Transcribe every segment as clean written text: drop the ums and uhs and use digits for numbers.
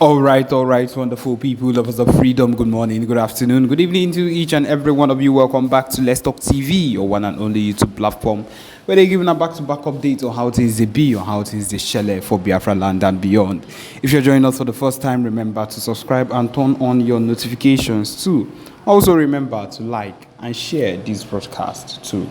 All right, wonderful people, lovers of freedom. Good morning, good afternoon, good evening to each and every one of you. Welcome back to Let's Talk TV, your one and only YouTube platform, where they're giving a back-to-back update on how things they be, on how things they shell for Biafra land and beyond. If you're joining us for the first time, remember to subscribe and turn on your notifications too. Also remember to like and share this broadcast too.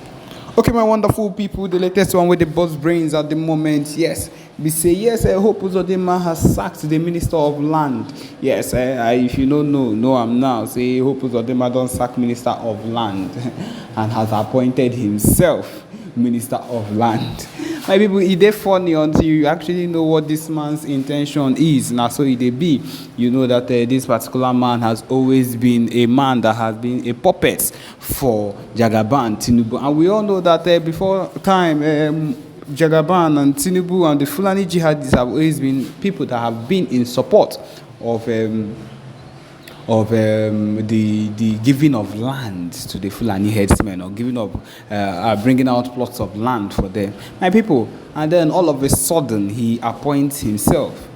Okay, my wonderful people, the latest one with the buzz brains at the moment. Yes, we say yes. I hope Uzodinma has sacked the Minister of Land. Yes, if you don't know, I'm now. Say hope Uzodinma don't sack Minister of Land and has appointed himself Minister of Land. My people, it is funny until you actually know what this man's intention is. Now, so it be, you know that this particular man has always been a man that has been a puppet for Jagaban, Tinubu. And we all know that before time, Jagaban and Tinubu and the Fulani jihadists have always been people that have been in support of the giving of land to the Fulani headsmen, or giving of bringing out plots of land for them, my people. And then all of a sudden he appoints himself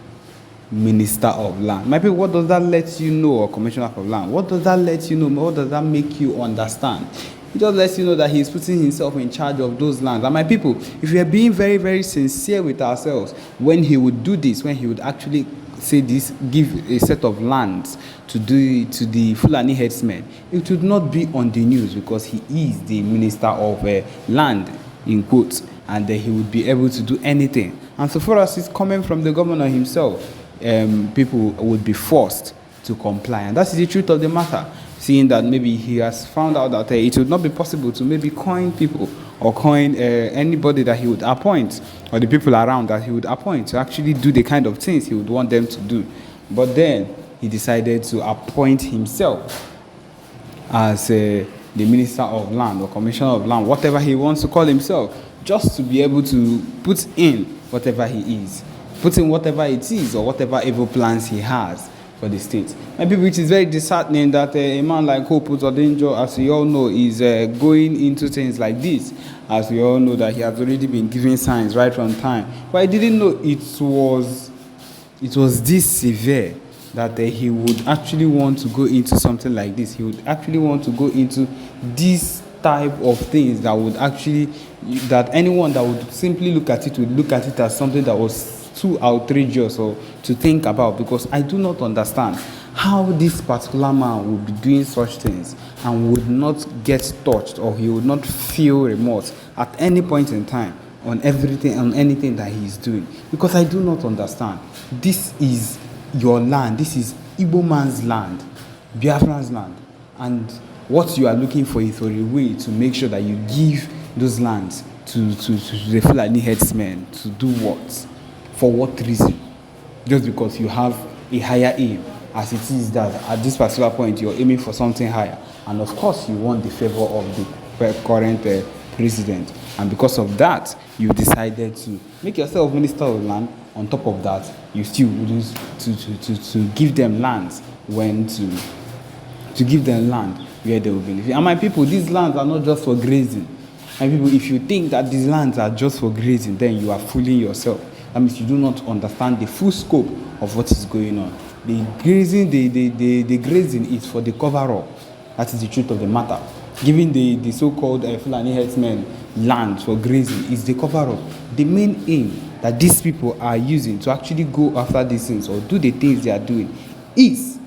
Minister of Land. My people, what does that let you know? Or Commissioner of Land? What does that let you know? What does that make you understand? It just lets you know that he's putting himself in charge of those lands. And my people, if we are being very, very sincere with ourselves, when he would do this, when he would actually say this, give a set of lands to the Fulani headsmen, it would not be on the news, because he is the Minister of Land, in quotes, and he would be able to do anything. And so far as it's coming from the governor himself, people would be forced to comply. And that's the truth of the matter, seeing that maybe he has found out that it would not be possible to maybe coin people or coin anybody that he would appoint, or the people around that he would appoint, to actually do the kind of things he would want them to do. But then he decided to appoint himself as the Minister of Land or Commissioner of Land, whatever he wants to call himself, just to be able to put in whatever he is, put in whatever it is, or whatever evil plans he has for the state. And people, it is very disheartening that a man like Hope Uzodinma, as we all know, is going into things like this, as we all know that he has already been giving signs right from time. But I didn't know it was this severe, that he would actually want to go into something like this. He would actually want to go into this type of things that would actually, that anyone that would simply look at it would look at it as something that was too outrageous or to think about. Because I do not understand how this particular man would be doing such things and would not get touched, or he would not feel remorse at any point in time on everything, on anything that he is doing. Because I do not understand. This is your land. This is Igbo man's land, Biafran's land, and what you are looking for is for a way to make sure that you give those lands to the Fulani headsmen to do what? For what reason? Just because you have a higher aim, as it is that at this particular point you're aiming for something higher, and of course you want the favor of the current president, and because of that you decided to make yourself Minister of Land. On top of that, you still lose to give them lands, when to give them land where they will benefit. And my people, these lands are not just for grazing. And people, if you think that these lands are just for grazing, then you are fooling yourself. That means you do not understand the full scope of what is going on. The grazing, the grazing is for the cover-up. That is the truth of the matter. Giving the so-called Fulani headsmen land for grazing is the cover-up. The main aim that these people are using to actually go after these things or do the things they are doing is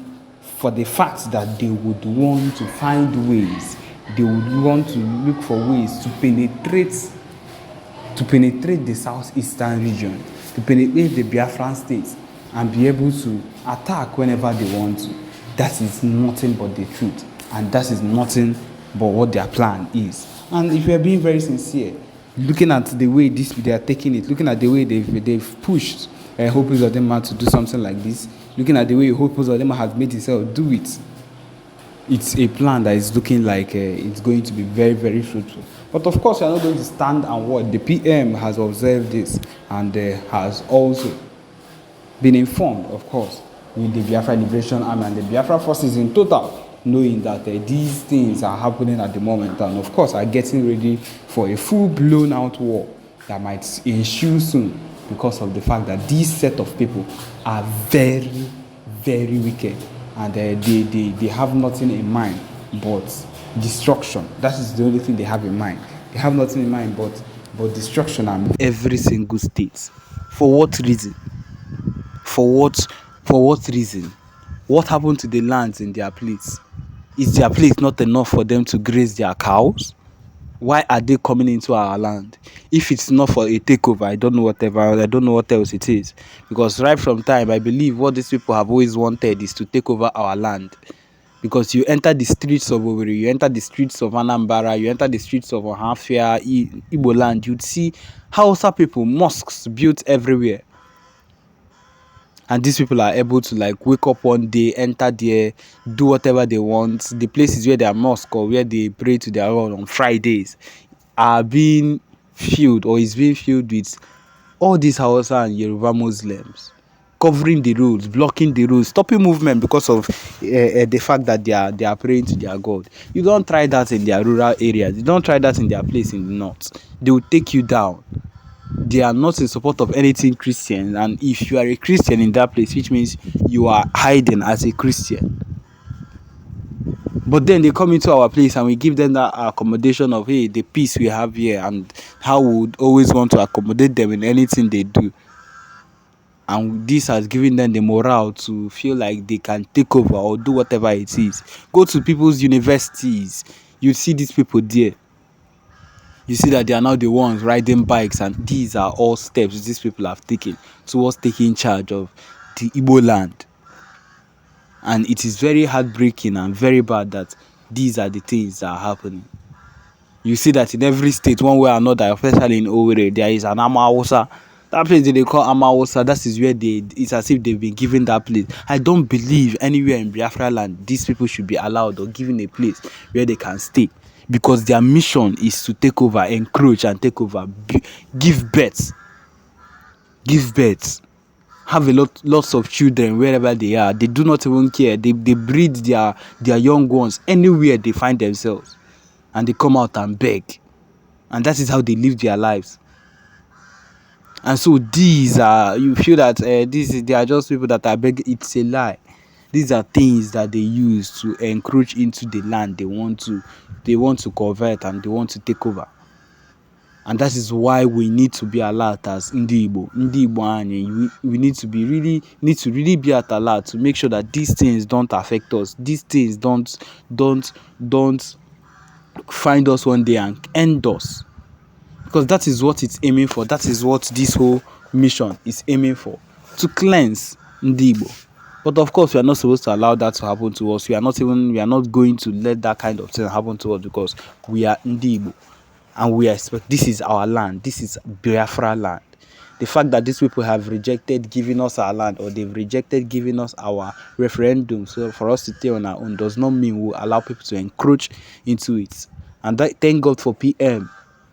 for the fact that they would want to find ways, they would want to look for ways to penetrate the southeastern region, to penetrate the Biafran states, and be able to attack whenever they want to. That is nothing but the truth, and that is nothing but what their plan is. And if we are being very sincere, looking at the way they are taking it, looking at the way they've pushed Hope Uzodinma to do something like this, looking at the way Hope Uzodinma has made himself do it, it's a plan that is looking like it's going to be very, very fruitful. But of course, we are not going to stand and watch. The PM has observed this and has also been informed, of course, with the Biafra Liberation Army and the Biafra forces in total, knowing that these things are happening at the moment, and of course are getting ready for a full-blown out war that might ensue soon, because of the fact that these set of people are very, very wicked, and they have nothing in mind but destruction. That is the only thing they have in mind. They have nothing in mind but destruction and every single state. For what reason? For what for what reason? What happened to the lands in their place? Is their place not enough for them to graze their cows? Why are they coming into our land? If it's not for a takeover, I don't know what else it is. Because right from time, I believe what these people have always wanted is to take over our land. Because you enter the streets of Owerri, you enter the streets of Anambra, you enter the streets of Ohafia, Igbo land, you'd see Hausa people, mosques built everywhere. And these people are able to like wake up one day, enter there, do whatever they want. The places where they are mosque or where they pray to their Lord on Fridays are being filled or is being filled with all these Hausa and Yoruba Muslims, covering the roads, blocking the roads, stopping movement because of the fact that they are praying to their God. You don't try that in their rural areas. You don't try that in their place in the north. They will take you down. They are not in support of anything Christian, and if you are a Christian in that place, which means you are hiding as a Christian. But then they come into our place and we give them that accommodation of, hey, the peace we have here, and how we would always want to accommodate them in anything they do. And this has given them the morale to feel like they can take over or do whatever it is. Go to people's universities, you see these people there. You see that they are now the ones riding bikes, and these are all steps these people have taken towards taking charge of the Igbo land. And it is very heartbreaking and very bad that these are the things that are happening. You see that in every state, one way or another, especially in Owerri, there is an Amawusa. That place they call Amawusa, that is where it's as if they've been given that place. I don't believe anywhere in Biafra land these people should be allowed or given a place where they can stay. Because their mission is to take over, encroach and take over, give birth, have lots of children wherever they are. They do not even care. They breed their young ones anywhere they find themselves, and they come out and beg, and that is how they live their lives. And so these are, you feel that they are just people that are begging. It's a lie. These are things that they use to encroach into the land they want to convert and they want to take over. And that is why we need to be alert as Ndi Igbo. We need to really be at alert to make sure that these things don't affect us. These things don't find us one day and end us. Because that is what it's aiming for. That is what this whole mission is aiming for. To cleanse Ndi Igbo. But of course, we are not supposed to allow that to happen to us. We are not going to let that kind of thing happen to us, because we are Ndi Igbo. And we expect, this is our land. This is Biafra land. The fact that these people have rejected giving us our land, or they've rejected giving us our referendum so for us to stay on our own, does not mean we'll allow people to encroach into it. And thank God for PM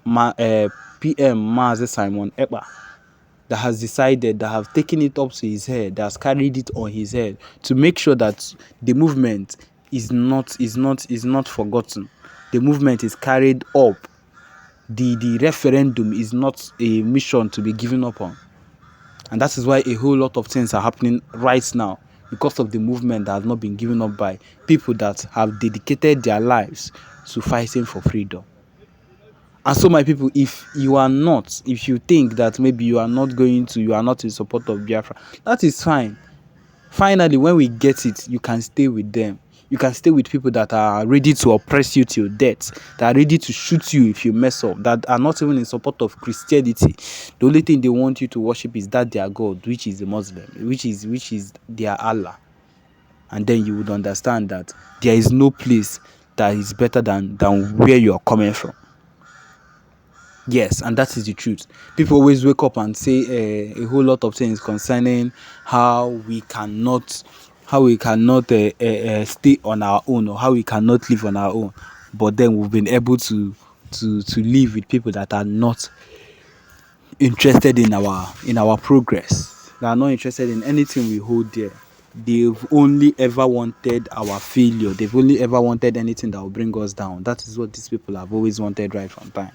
Mazi Simon Ekpa, that has decided, that have taken it up to his head, that has carried it on his head to make sure that the movement is not forgotten. The movement is carried up. The referendum is not a mission to be given up on. And that is why a whole lot of things are happening right now, because of the movement that has not been given up by people that have dedicated their lives to fighting for freedom. And so, my people, if you think that maybe you are not in support of Biafra, that is fine. Finally, when we get it, you can stay with them. You can stay with people that are ready to oppress you till death, that are ready to shoot you if you mess up, that are not even in support of Christianity. The only thing they want you to worship is that their God, which is the Muslim, which is their Allah. And then you would understand that there is no place that is better than where you are coming from. Yes, and that is the truth. People always wake up and say a whole lot of things concerning how we cannot stay on our own, or how we cannot live on our own. But then we've been able to live with people that are not interested in our progress. They are not interested in anything we hold dear. They've only ever wanted our failure. They've only ever wanted anything that will bring us down. That is what these people have always wanted right from time.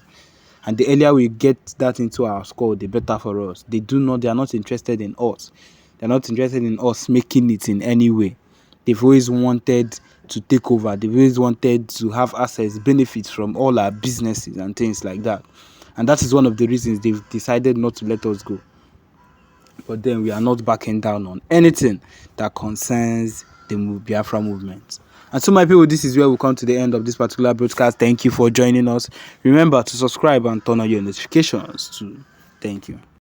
And the earlier we get that into our skull, the better for us. They are not interested in us. They're not interested in us making it in any way. They've always wanted to take over. They've always wanted to have access, benefits from all our businesses and things like that. And that is one of the reasons they've decided not to let us go. But then we are not backing down on anything that concerns the Biafra movement. And so, my people, this is where we come to the end of this particular broadcast. Thank you for joining us. Remember to subscribe and turn on your notifications too. Thank you.